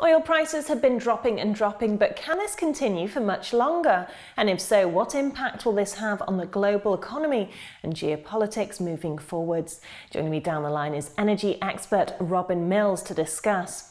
Oil prices have been dropping and dropping, but can this continue for much longer? And if so, what impact will this have on the global economy and geopolitics moving forwards? Joining me down the line is energy expert Robin Mills to discuss.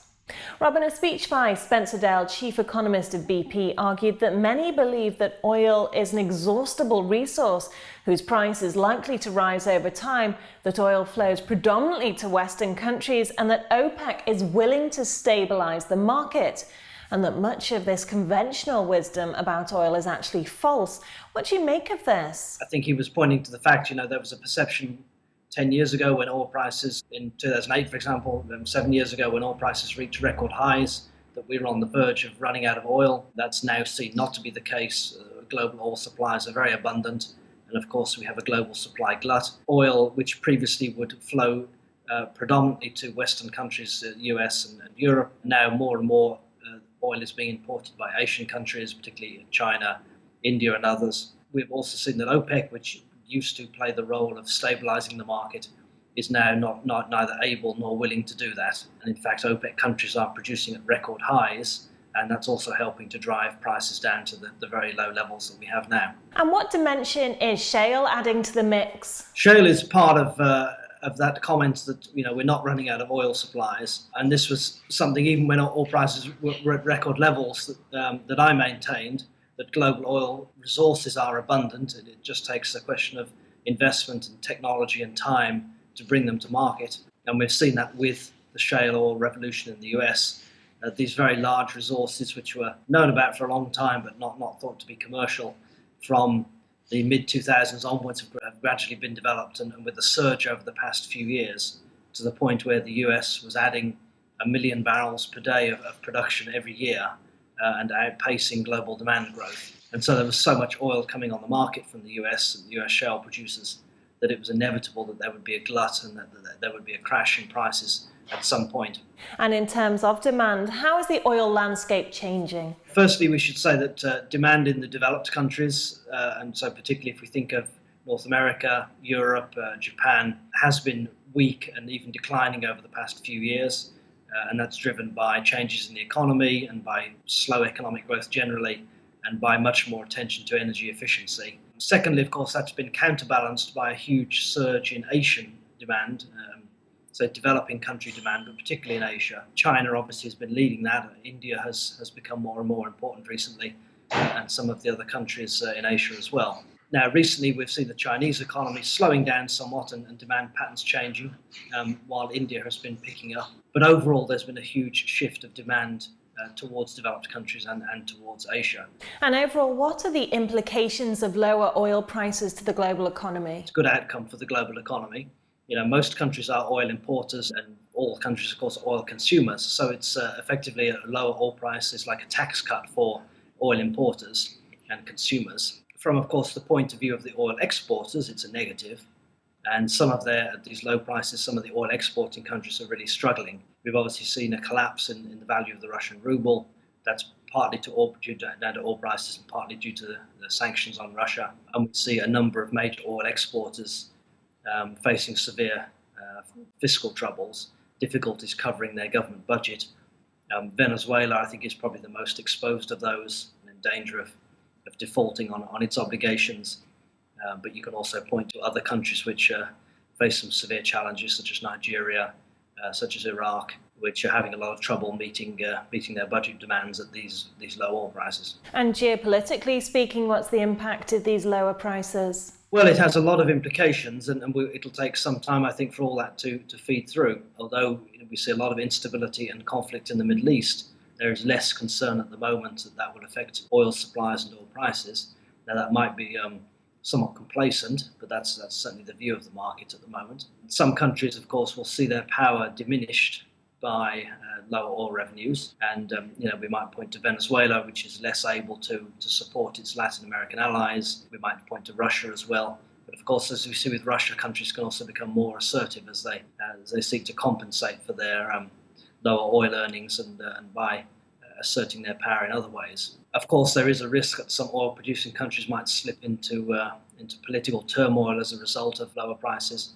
Robin, a speech by Spencer Dale, chief economist of BP, argued that many believe that oil is an exhaustible resource whose price is likely to rise over time, that oil flows predominantly to Western countries, and that OPEC is willing to stabilise the market, and that much of this conventional wisdom about oil is actually false. What do you make of this? I think he was pointing to the fact, there was a perception 10 years ago when oil prices, in 2008, for example, 7 years ago when oil prices reached record highs, that we were on the verge of running out of oil. That's now seen not to be the case. Global oil supplies are very abundant. And of course, we have a global supply glut. Oil, which previously would flow predominantly to Western countries, US and Europe, now more and more oil is being imported by Asian countries, particularly China, India and others. We've also seen that OPEC, which used to play the role of stabilizing the market, is now neither able nor willing to do that. And in fact, OPEC countries are producing at record highs, and that's also helping to drive prices down to the very low levels that we have now. And what dimension is shale adding to the mix? Shale is part of that comment that we're not running out of oil supplies, and this was something even when oil prices were at record levels that I maintained, that global oil resources are abundant. It just takes a question of investment and technology and time to bring them to market. And we've seen that with the shale oil revolution in the US. These very large resources, which were known about for a long time but not thought to be commercial, from the mid-2000s onwards have gradually been developed, and with a surge over the past few years to the point where the US was adding 1 million barrels per day of production every year, and outpacing global demand growth. And so there was so much oil coming on the market from the US and the US shale producers that it was inevitable that there would be a glut and that there would be a crash in prices at some point. And in terms of demand, how is the oil landscape changing? Firstly, we should say that demand in the developed countries, and so particularly if we think of North America, Europe, Japan, has been weak and even declining over the past few years. And that's driven by changes in the economy and by slow economic growth generally, and by much more attention to energy efficiency. Secondly, of course, that's been counterbalanced by a huge surge in Asian demand, so developing country demand, but particularly in Asia. China obviously has been leading that. India has become more and more important recently, and some of the other countries in Asia as well. Now, recently we've seen the Chinese economy slowing down somewhat and demand patterns changing, while India has been picking up. But overall, there's been a huge shift of demand towards developed countries and towards Asia. And overall, what are the implications of lower oil prices to the global economy? It's a good outcome for the global economy. Most countries are oil importers, and all countries, of course, are oil consumers. So it's effectively a lower oil price is like a tax cut for oil importers and consumers. From, of course, the point of view of the oil exporters, it's a negative. And at these low prices, some of the oil exporting countries are really struggling. We've obviously seen a collapse in the value of the Russian ruble. That's partly due to oil prices and partly due to the sanctions on Russia. And we see a number of major oil exporters facing severe fiscal troubles, difficulties covering their government budget. Venezuela, I think, is probably the most exposed of those, and in danger of defaulting on its obligations. But you can also point to other countries which face some severe challenges, such as Nigeria, such as Iraq, which are having a lot of trouble meeting their budget demands at these low oil prices. And geopolitically speaking, what's the impact of these lower prices? Well, it has a lot of implications, and it'll take some time, I think, for all that to feed through. Although we see a lot of instability and conflict in the Middle East, there is less concern at the moment that will affect oil supplies and oil prices. Now, that might be somewhat complacent, but that's certainly the view of the market at the moment. Some countries, of course, will see their power diminished by lower oil revenues, and we might point to Venezuela, which is less able to support its Latin American allies. We might point to Russia as well. But of course, as we see with Russia, countries can also become more assertive as they seek to compensate for their lower oil earnings and by asserting their power in other ways. Of course, there is a risk that some oil-producing countries might slip into political turmoil as a result of lower prices.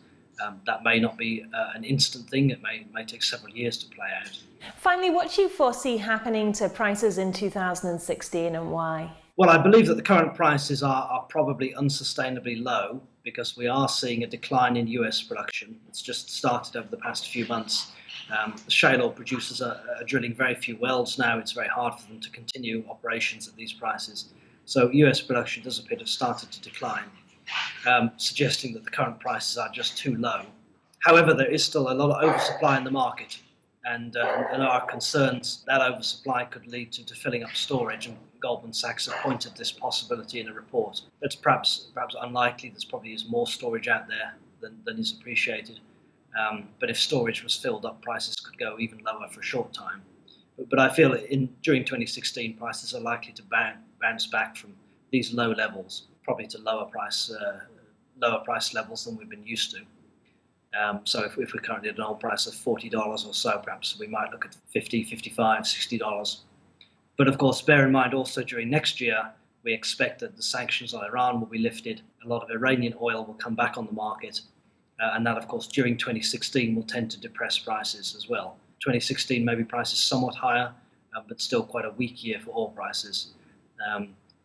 That may not be an instant thing. It may take several years to play out. Finally, what do you foresee happening to prices in 2016 and why? Well, I believe that the current prices are probably unsustainably low because we are seeing a decline in US production. It's just started over the past few months. The shale oil producers are drilling very few wells now. It's very hard for them to continue operations at these prices. So US production does appear to have started to decline, suggesting that the current prices are just too low. However, there is still a lot of oversupply in the market, and there are concerns that oversupply could lead to filling up storage. And Goldman Sachs have pointed this possibility in a report. That's perhaps unlikely. There's probably is more storage out there than is appreciated. But if storage was filled up, prices could go even lower for a short time. But I feel during 2016, prices are likely to bounce back from these low levels, probably to lower price levels than we've been used to. So if we're currently at an oil price of $40 or so, perhaps we might look at $50, $55, $60. But of course, bear in mind also during next year, we expect that the sanctions on Iran will be lifted. A lot of Iranian oil will come back on the market. And that, of course, during 2016 will tend to depress prices as well. 2016 maybe prices somewhat higher, but still quite a weak year for oil prices.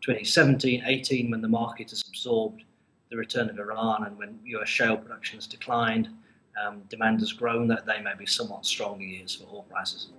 2017, 18, when the market has absorbed the return of Iran and when US shale production has declined, demand has grown, that they may be somewhat stronger years for oil prices.